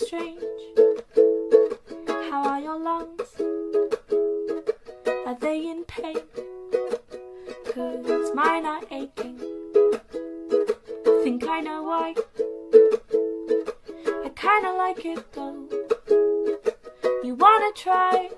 strange. How are your lungs? Are they in pain? 'Cause mine are aching. Think I know why. I kinda like it though. You wanna try?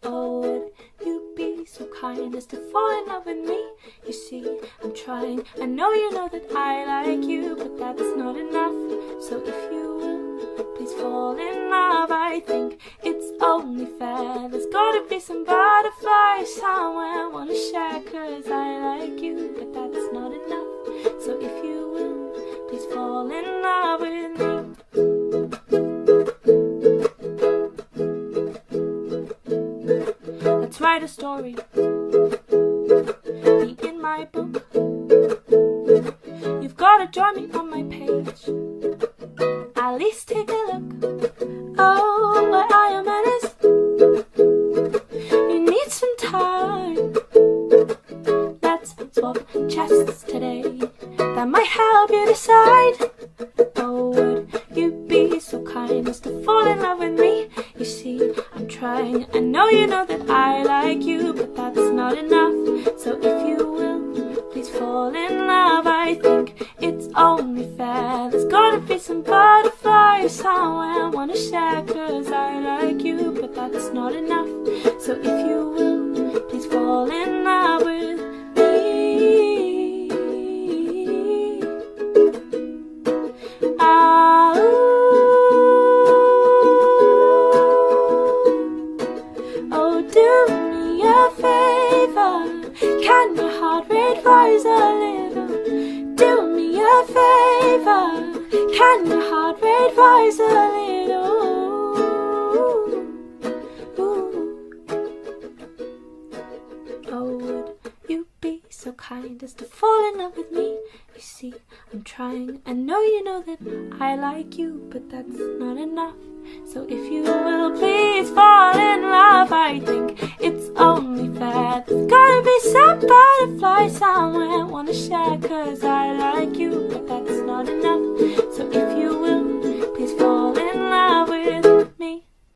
Oh, would you be so kind as to fall in love with me? You see, I'm trying. I know you know that I like you, but that's not enough. So if you will, please fall in love. I think it's only fair. There's gotta be some butterflies somewhere I wanna share, 'cause I like you, but that's not enough. So if you will, please fall in love with me. Let's write a story, be in my book. You've gotta join me on my page, at least take a look. Oh, where I am menace. You need some time. Let's swap chests today. That might help you decide. Oh, would you be so kind as to fall in love with me? You see, I'm trying. I know you know that I like you, but that's not enough. So if you will, please fall in love. I think it's only fair. There's gotta be some butterflies somewhere I wanna share, 'cause I like you, but that's not enough. So if you will, please fall in love with me. Oh, do me a favor. Can your heart rate rise a little? Do me a favor. Can your heart rate rise a little? Oh, would you be so kind as to fall in love with me? You see, I'm trying. I know you know that I like you, but that's not enough. So if you will, please fall in love. I think it's only fair. There's gotta be some butterfly somewhere I wanna share, 'cause I like you, but that's